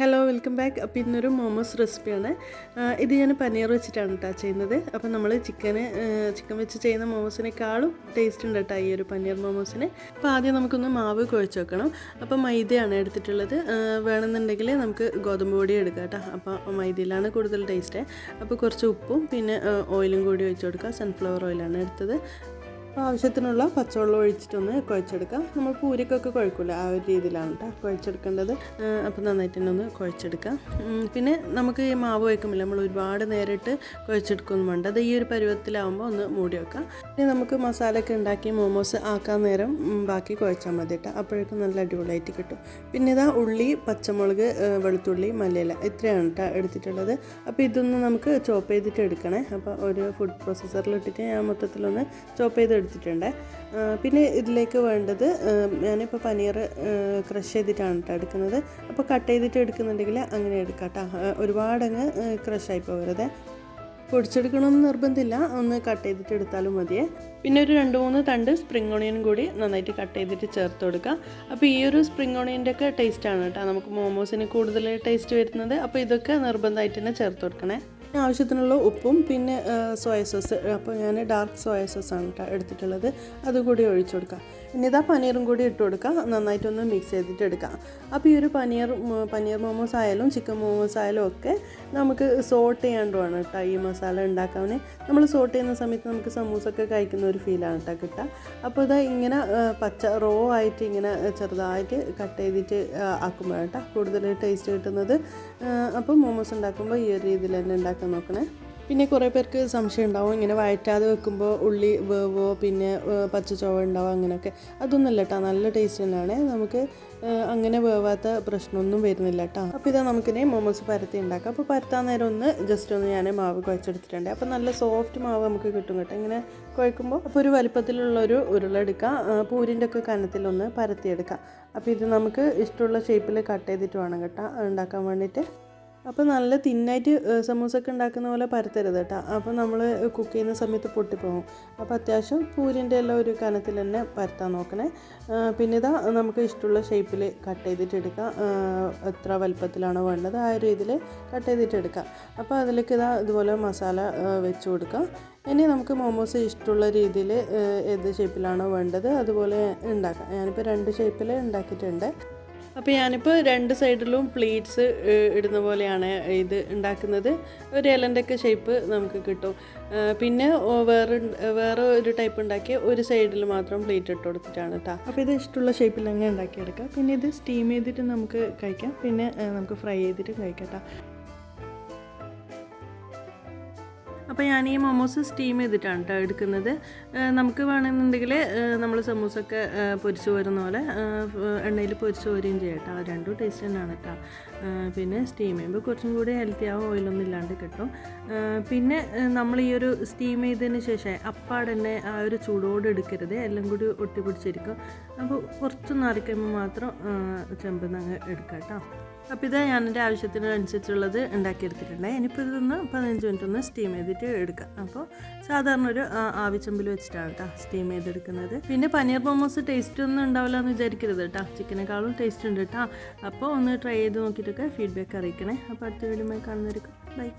Hello welcome back. അപ്പോൾ ഇന്നൊരു മോമോസ് റെസിപ്പിയാണ്. ഇത് ഞാൻ പനീർ വെച്ചിട്ടാണ് കേട്ടോ ചെയ്യുന്നത്. അപ്പോൾ നമ്മൾ ചിക്കൻ വെച്ച് ചെയ്യുന്ന മോമോസിനേക്കാളും ടേസ്റ്റ് ഉണ്ട് കേട്ടോ ഈ ഒരു പനീർ മോമോസിന്. അപ്പോൾ ആദ്യം നമുക്കൊന്ന് മാവ് കുഴച്ച് വെക്കണം. അപ്പോൾ മൈദയാണ് എടുത്തിട്ടുള്ളത്. വേണമെന്നുണ്ടെങ്കിൽ നമുക്ക് ഗോതമ്പ് പൊടി എടുക്കാം കേട്ടോ. അപ്പോൾ മൈദയിലാണ് കൂടുതൽ ടേസ്റ്റ്. അപ്പോൾ കുറച്ച് ഉപ്പും പിന്നെ ഓയിലും കൂടി ഒഴിച്ച് കൊടുക്കുക. സൺഫ്ലവർ ഓയിലാണ് എടുത്തത്. അപ്പോൾ ആവശ്യത്തിനുള്ള പച്ചവെള്ളം ഒഴിച്ചിട്ടൊന്ന് കുഴച്ചെടുക്കാം. നമ്മൾ പൂരിക്കൊക്കെ കുഴക്കില്ല, ആ ഒരു രീതിയിലാണ് കേട്ടോ കുഴച്ചെടുക്കേണ്ടത്. അപ്പോൾ നന്നായിട്ട് തന്നെ ഒന്ന് കുഴച്ചെടുക്കാം. പിന്നെ നമുക്ക് ഈ മാവ് വയ്ക്കുമ്പോൾ നമ്മൾ ഒരുപാട് നേരിട്ട് കുഴച്ചെടുക്കൊന്നും വേണ്ട. അത് ഈ ഒരു പരുവത്തിലാവുമ്പോൾ ഒന്ന് മൂടി വെക്കാം. ഇനി നമുക്ക് മസാലയൊക്കെ ഉണ്ടാക്കി മോമോസ് ആക്കാൻ നേരം ബാക്കി കുഴച്ചാൽ മതി കേട്ടോ. അപ്പോഴേക്കും നല്ല അടിപൊളിയായിട്ട് കിട്ടും. പിന്നെ ഇതാ ഉള്ളി, പച്ചമുളക്, വെളുത്തുള്ളി, മല്ലിയില ഇത്രയാണ് കേട്ടോ എടുത്തിട്ടുള്ളത്. അപ്പോൾ ഇതൊന്ന് നമുക്ക് ചോപ്പ് ചെയ്തിട്ട് എടുക്കണേ. അപ്പോൾ ഒരു ഫുഡ് പ്രോസസ്സറിലിട്ടിട്ട് ഞാൻ മൊത്തത്തിലൊന്ന് ചോപ്പ് ചെയ്ത് എടുത്തിട്ടുണ്ട്. പിന്നെ ഇതിലേക്ക് വേണ്ടത് ഞാനിപ്പോൾ പനീർ ക്രഷ് ചെയ്തിട്ടാണ് കേട്ടോ എടുക്കുന്നത്. അപ്പോൾ കട്ട് ചെയ്തിട്ട് എടുക്കുന്നുണ്ടെങ്കിൽ അങ്ങനെ എടുക്കാം കേട്ടോ. ഒരുപാടങ്ങ് ക്രഷായി പോകരുത്. പൊടിച്ചെടുക്കണമെന്ന് നിർബന്ധമില്ല, ഒന്ന് കട്ട് ചെയ്തിട്ട് എടുത്താലും മതിയേ. പിന്നെ ഒരു 2-3 തണ്ട് സ്പ്രിംഗ് ഓണിയൻ കൂടി നന്നായിട്ട് കട്ട് ചെയ്തിട്ട് ചേർത്ത് കൊടുക്കുക. അപ്പോൾ ഈ ഒരു സ്പ്രിംഗ് ഓണിയൻ്റെ ഒക്കെ ടേസ്റ്റാണ് കേട്ടോ നമുക്ക് മോമോസിന് കൂടുതൽ ടേസ്റ്റ് വരുന്നത്. അപ്പോൾ ഇതൊക്കെ നിർബന്ധമായിട്ട് തന്നെ ചേർത്ത് കൊടുക്കണേ. ആവശ്യത്തിനുള്ള ഉപ്പും പിന്നെ സോയ സോസ്. അപ്പോൾ ഞാൻ ഡാർക്ക് സോയ സോസാണ് കേട്ടോ എടുത്തിട്ടുള്ളത്. അതുകൂടി ഒഴിച്ചു കൊടുക്കാം. പിന്നെ ഇതാ പനീറും കൂടി ഇട്ട് കൊടുക്കാം. നന്നായിട്ടൊന്ന് മിക്സ് ചെയ്തിട്ട് എടുക്കാം. അപ്പോൾ ഈ ഒരു പനീർ മോമോസ് ആയാലും ചിക്കൻ മോമോസ് ആയാലും ഒക്കെ നമുക്ക് സോട്ട് ചെയ്യാണ്ടുമാണ് കേട്ടോ ഈ മസാല ഉണ്ടാക്കാൻ. നമ്മൾ സോട്ട് ചെയ്യുന്ന സമയത്ത് നമുക്ക് സമൂസൊക്കെ കഴിക്കുന്ന ഒരു ഫീലാണ് കേട്ടോ കിട്ടുക. അപ്പോൾ ഇതാ ഇങ്ങനെ റോ ആയിട്ട് ഇങ്ങനെ ചെറുതായിട്ട് കട്ട് ചെയ്തിട്ട് ആക്കുമ്പോൾ കേട്ടോ കൂടുതൽ ടേസ്റ്റ് കിട്ടുന്നത്. അപ്പോൾ മോമോസ് ഉണ്ടാക്കുമ്പോൾ ഈ ഒരു രീതിയിൽ തന്നെ ഉണ്ടാക്കാൻ നോക്കണേ. പിന്നെ കുറേ പേർക്ക് സംശയം ഉണ്ടാവും, ഇങ്ങനെ വഴറ്റാതെ വെക്കുമ്പോൾ ഉള്ളി വേവോ പിന്നെ പച്ച ചുവ ഉണ്ടാവും അങ്ങനെയൊക്കെ. അതൊന്നുമല്ല കേട്ടോ, നല്ല ടേസ്റ്റ് തന്നെയാണ്. നമുക്ക് അങ്ങനെ വേവാത്ത പ്രശ്നമൊന്നും വരുന്നില്ല കേട്ടോ. അപ്പോൾ ഇതാ നമുക്കിനി മോമോസ് പരത്തി ഉണ്ടാക്കാം. അപ്പോൾ പരത്താൻ നേരം ഒന്ന് ജസ്റ്റ് ഒന്ന് ഞാൻ മാവ് കുഴച്ചെടുത്തിട്ടുണ്ട്. അപ്പോൾ നല്ല സോഫ്റ്റ് മാവ് നമുക്ക് കിട്ടും കേട്ടോ ഇങ്ങനെ കുഴക്കുമ്പോൾ. അപ്പോൾ ഒരു വലിപ്പത്തിലുള്ളൊരു ഉരുളെടുക്കാം. പൂരിൻ്റെ ഒക്കെ കനത്തിലൊന്ന് പരത്തിയെടുക്കാം. അപ്പോൾ ഇത് നമുക്ക് ഇഷ്ടമുള്ള ഷേപ്പിൽ കട്ട് ചെയ്തിട്ട് വേണം കേട്ടോ ഉണ്ടാക്കാൻ വേണ്ടിയിട്ട്. അപ്പോൾ നല്ല തിന്നായിട്ട് സമൂസൊക്കെ ഉണ്ടാക്കുന്ന പോലെ പരത്തരുത് കേട്ടോ. അപ്പോൾ നമ്മൾ കുക്ക് ചെയ്യുന്ന സമയത്ത് പൊട്ടിപ്പോകും. അപ്പോൾ അത്യാവശ്യം പൂരിൻ്റെ എല്ലാം ഒരു കനത്തിൽ തന്നെ പരത്താൻ നോക്കണേ. പിന്നെ ഇതാ നമുക്ക് ഇഷ്ടമുള്ള ഷേപ്പിൽ കട്ട് ചെയ്തിട്ട് എടുക്കാം. എത്ര വലുപ്പത്തിലാണോ വേണ്ടത് ആ ഒരു രീതിയിൽ കട്ട് ചെയ്തിട്ട് എടുക്കാം. അപ്പോൾ അതിലേക്ക് ഇതാ ഇതുപോലെ മസാല വെച്ച് കൊടുക്കാം. ഇനി നമുക്ക് മോമോസ് ഇഷ്ടമുള്ള രീതിയിൽ ഏത് ഷേപ്പിലാണോ വേണ്ടത് അതുപോലെ ഉണ്ടാക്കാം. ഞാനിപ്പോൾ 2 ഷേപ്പിൽ ഉണ്ടാക്കിയിട്ടുണ്ട്. അപ്പോൾ ഞാനിപ്പോൾ 2 സൈഡിലും പ്ലീറ്റ്സ് ഇടുന്ന പോലെയാണ് ഇത് ഉണ്ടാക്കുന്നത്. ഒരു ഇലൻ്റെയൊക്കെ ഷേപ്പ് നമുക്ക് കിട്ടും. പിന്നെ വേറെ ഒരു ടൈപ്പ് ഉണ്ടാക്കി ഒരു സൈഡിൽ മാത്രം പ്ലീറ്റ് ഇട്ട് കൊടുത്തിട്ടാണ് കേട്ടോ. അപ്പോൾ ഇത് ഇഷ്ടമുള്ള ഷേപ്പിൽ അങ്ങനെ ഉണ്ടാക്കിയെടുക്കാം. പിന്നെ ഇത് സ്റ്റീം ചെയ്തിട്ട് നമുക്ക് കഴിക്കാം. പിന്നെ നമുക്ക് ഫ്രൈ ചെയ്തിട്ട് കഴിക്കാം കേട്ടോ. അപ്പോൾ ഞാൻ ഈ മോമോസ് സ്റ്റീം ചെയ്തിട്ടാണ് കേട്ടോ എടുക്കുന്നത്. നമുക്ക് വേണമെന്നുണ്ടെങ്കിൽ നമ്മൾ സമൂസൊക്കെ പൊരിച്ച് വരുന്ന പോലെ എണ്ണയിൽ പൊരിച്ച് വരികയും ചെയ്യാം കേട്ടോ. രണ്ടും ടേസ്റ്റ് തന്നെയാണ് കേട്ടോ. പിന്നെ സ്റ്റീം ചെയ്യുമ്പോൾ കുറച്ചും കൂടി ഹെൽത്തി ആവും, ഓയിലൊന്നും ഇല്ലാണ്ട് കിട്ടും. പിന്നെ നമ്മൾ ഈ ഒരു സ്റ്റീം ചെയ്തതിന് ശേഷം അപ്പാടന്നെ ആ ഒരു ചൂടോടെ എടുക്കരുത്, എല്ലാം കൂടി ഒട്ടിപ്പിടിച്ചിരിക്കും. അപ്പോൾ കുറച്ചൊന്ന് അരയ്ക്കുമ്പോൾ മാത്രം ചെമ്പ് അങ്ങ് എടുക്കാം കേട്ടോ. അപ്പോൾ ഇത് ഞാൻ എൻ്റെ ആവശ്യത്തിനനുസരിച്ചുള്ളത് ഉണ്ടാക്കിയെടുത്തിട്ടുണ്ട്. ഇനിയിപ്പോൾ ഇതൊന്ന് 15 മിനിറ്റ് ഒന്ന് സ്റ്റീം ചെയ്തിട്ട് എടുക്കാം. അപ്പോൾ സാധാരണ ഒരു ആവിച്ചമ്പിൽ വെച്ചിട്ടാണ് കേട്ടോ സ്റ്റീം ചെയ്തെടുക്കുന്നത്. പിന്നെ പനീർ മോമോസ് ടേസ്റ്റ് ഒന്നും ഉണ്ടാവില്ല എന്ന് വിചാരിക്കരുത് കേട്ടോ, ചിക്കനേക്കാളും ടേസ്റ്റ് ഉണ്ട് കേട്ടോ. അപ്പോൾ ഒന്ന് ട്രൈ ചെയ്ത് നോക്കിയിട്ടൊക്കെ ഫീഡ്ബാക്ക് അറിയിക്കണേ. അപ്പോൾ അടുത്ത വീഡിയോ കാണുന്നവർക്ക് ബൈ.